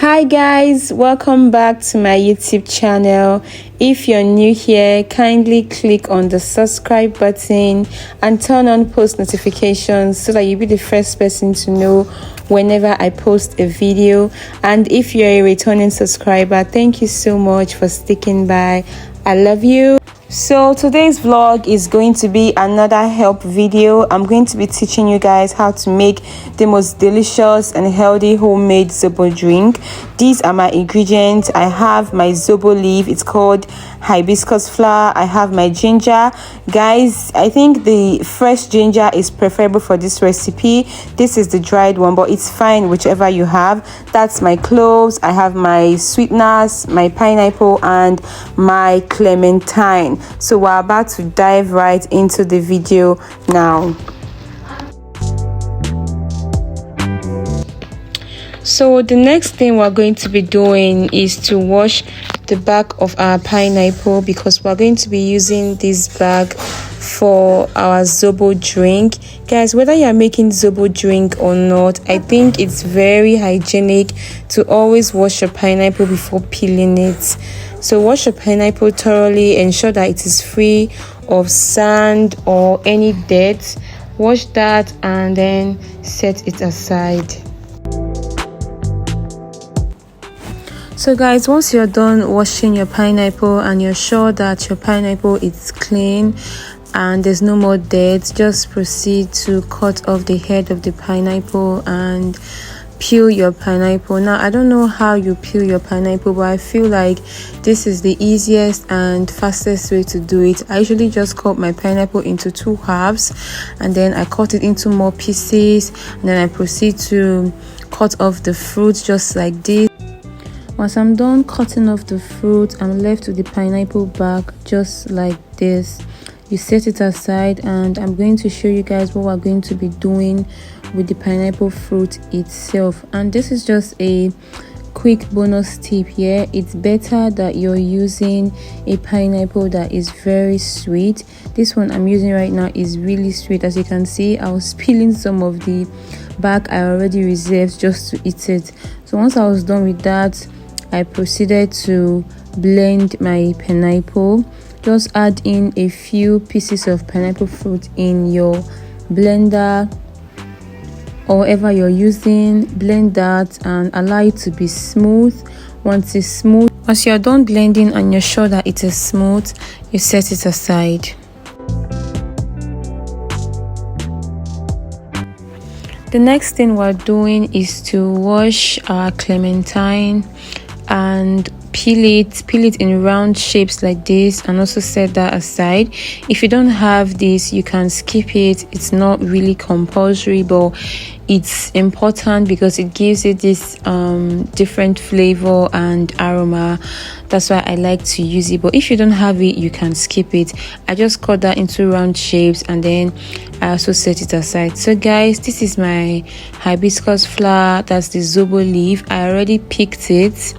Hi guys, welcome back to my YouTube channel. If you're new here, kindly click on the subscribe button and turn on post notifications so that you'll be the first person to know whenever I post a video. And if you're a returning subscriber, thank you so much for sticking by. I love you. So today's vlog is going to be another help video. I'm going to be teaching you guys how to make the most delicious and healthy homemade Zobo drink. These are my ingredients. I have my Zobo leaf, it's called hibiscus flower. I have my ginger. Guys, I think the fresh ginger is preferable for this recipe. This is the dried one, but it's fine whichever you have. That's my cloves. I have my sweeteners, my pineapple, and my clementine. So we're about to dive right into the video now. So the next thing we're going to be doing is to wash the back of our pineapple, because we're going to be using this bag for our Zobo drink. Guys, whether you're making Zobo drink or not, I think it's very hygienic to always wash your pineapple before peeling it. So wash your pineapple thoroughly, ensure that it is free of sand or any dirt. Wash that and then set it aside. So guys, once you're done washing your pineapple and you're sure that your pineapple is clean and there's no more dirt, just proceed to cut off the head of the pineapple and peel your pineapple. Now, I don't know how you peel your pineapple, but I feel like this is the easiest and fastest way to do it. I usually just cut my pineapple into two halves and then I cut it into more pieces, and then I proceed to cut off the fruit just like this. Once I'm done cutting off the fruit, I'm left with the pineapple back just like this. You set it aside, and I'm going to show you guys what we're going to be doing with the pineapple fruit itself. And this is just a quick bonus tip here. It's better that you're using a pineapple that is very sweet. This one I'm using right now is really sweet. As you can see, I was peeling some of the back I already reserved just to eat it. So once I was done with that, I proceeded to blend my pineapple. Just add in a few pieces of pineapple fruit in your blender or whatever you're using. Blend that and allow it to be smooth. Once it's smooth, once you're done blending and you're sure that it is smooth, you set it aside. The next thing we're doing is to wash our clementine and peel it in round shapes like this, and also set that aside. If you don't have this, you can skip it. It's not really compulsory, but it's important because it gives it this different flavor and aroma. That's why I like to use it, but if you don't have it, you can skip it. I just cut that into round shapes and then I also set it aside. So guys, this is my hibiscus flower. That's the Zobo leaf. I already picked it.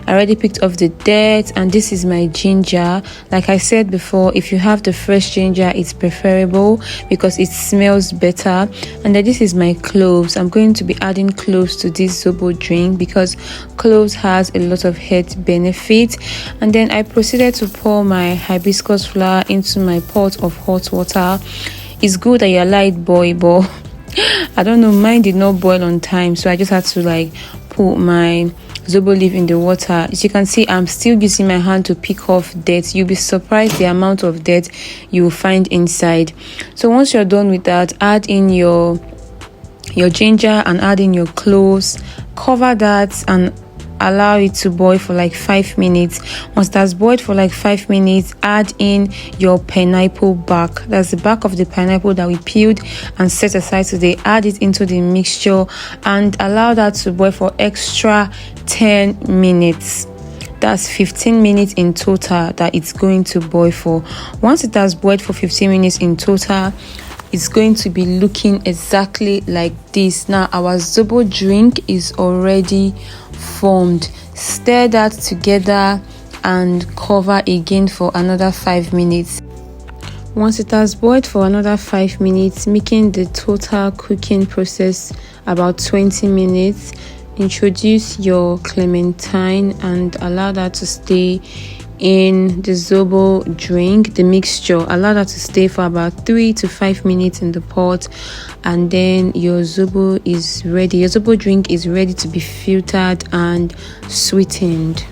I already picked off the dirt, and this is my ginger. Like I said before, if you have the fresh ginger, it's preferable because it smells better. And then this is my cloves. I'm going to be adding cloves to this Zobo drink because cloves has a lot of health benefits. And then I proceeded to pour my hibiscus flower into my pot of hot water. It's good that you allow it boil, but I don't know, mine did not boil on time, so I just had to like put my Zobo leaf in the water. As you can see, I'm still using my hand to pick off dirt. You'll be surprised the amount of dirt you will find inside. So once you're done with that, add in your ginger and add in your cloves. Cover that and allow it to boil for like 5 minutes. Once that's boiled for like 5 minutes, add in your pineapple back. That's the back of the pineapple that we peeled and set aside today. Add it into the mixture and allow that to boil for extra 10 minutes. That's 15 minutes in total that it's going to boil for. Once it has boiled for 15 minutes in total, it's going to be looking exactly like this. Now our Zobo drink is already formed. Stir that together and cover again for another 5 minutes. Once it has boiled for another 5 minutes, making the total cooking process about 20 minutes, introduce your clementine and allow that to stay in the Zobo drink, the mixture. Allow that to stay for about 3 to 5 minutes in the pot, and then your Zobo is ready. Your Zobo drink is ready to be filtered and sweetened.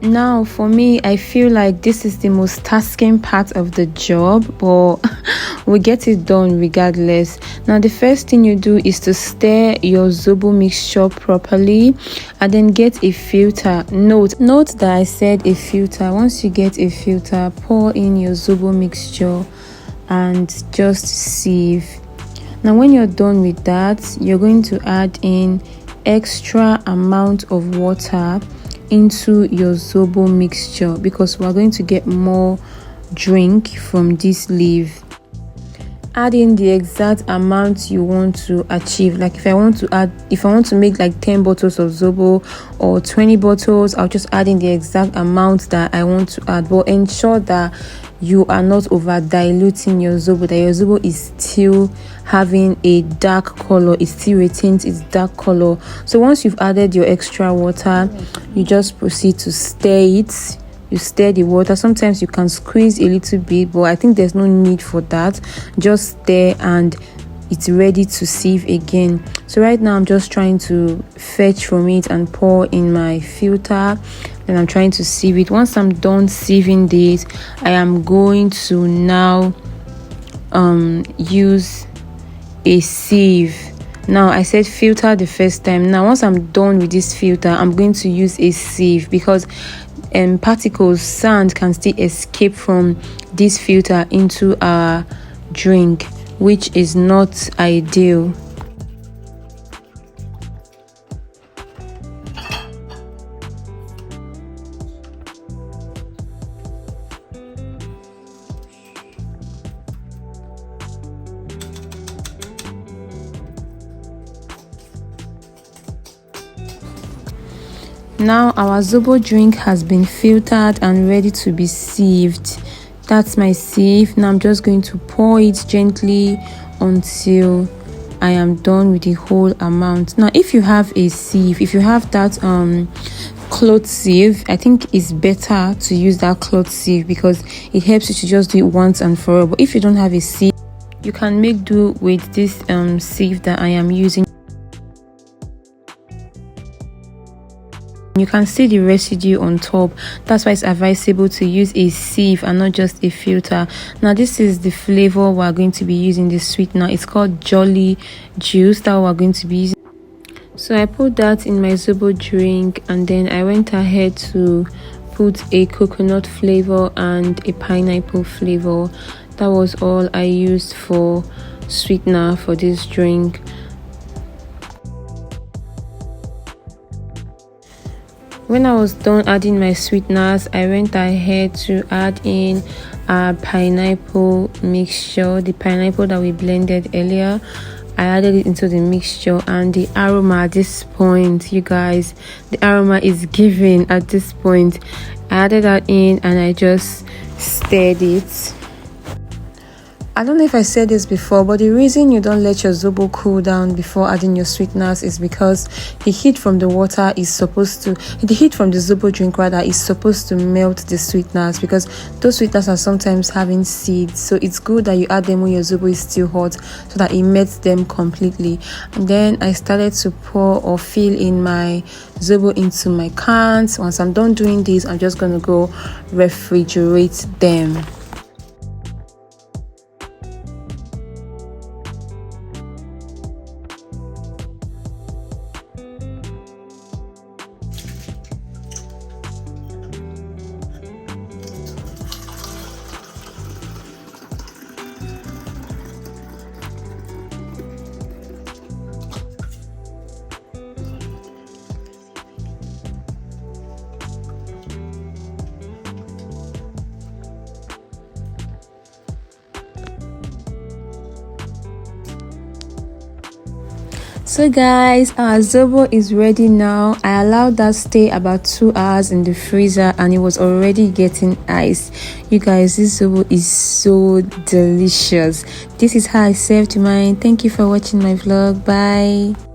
Now for me, I feel like this is the most tasking part of the job, but we get it done regardless. Now the first thing you do is to stir your Zobo mixture properly and then get a filter. Note that I said a filter. Once you get a filter, pour in your Zobo mixture and just sieve. Now when you're done with that, you're going to add in extra amount of water into your Zobo mixture because we're going to get more drink from this leaf. Add in the exact amount you want to achieve. Like if I want to make like 10 bottles of Zobo or 20 bottles, I'll just add in the exact amount that I want to add, but ensure that you are not over diluting your Zobo, that your Zobo is still having a dark color, it still retains its dark color. So once you've added your extra water, you just proceed to stir it. You stir the water. Sometimes you can squeeze a little bit, but I think there's no need for that. Just stir and it's ready to sieve again. So right now I'm just trying to fetch from it and pour in my filter. Then I'm trying to sieve it. Once I'm done sieving this, I am going to now use a sieve. Now I said filter the first time. Now once I'm done with this filter, I'm going to use a sieve because particles, sand can still escape from this filter into our drink, which is not ideal. Now our Zobo drink has been filtered and ready to be sieved. That's my sieve. Now I'm just going to pour it gently until I am done with the whole amount. Now if you have a sieve, if you have that cloth sieve, I think it's better to use that cloth sieve because it helps you to just do it once and for all. But if you don't have a sieve, you can make do with this sieve that I am using. You can see the residue on top. That's why it's advisable to use a sieve and not just a filter. Now this is the flavor we're going to be using, the sweetener. It's called Jolly Juice that we're going to be using. So I put that in my Zobo drink and then I went ahead to put a coconut flavor and a pineapple flavor. That was all I used for sweetener for this drink. When I was done adding my sweeteners, I went ahead to add in our pineapple mixture, the pineapple that we blended earlier. I added it into the mixture, and the aroma at this point, you guys, the aroma is given at this point. I added that in and I just stirred it. I don't know if I said this before, but the reason you don't let your Zobo cool down before adding your sweeteners is because the heat from the heat from the Zobo drink rather is supposed to melt the sweeteners, because those sweeteners are sometimes having seeds. So it's good that you add them when your Zobo is still hot so that it melts them completely. And then I started to pour or fill in my Zobo into my cans. Once I'm done doing this, I'm just going to go refrigerate them. So guys, our Zobo is ready now. I allowed that stay about 2 hours in the freezer and it was already getting ice. You guys, this Zobo is so delicious. This is how I served mine. Thank you for watching my vlog. Bye.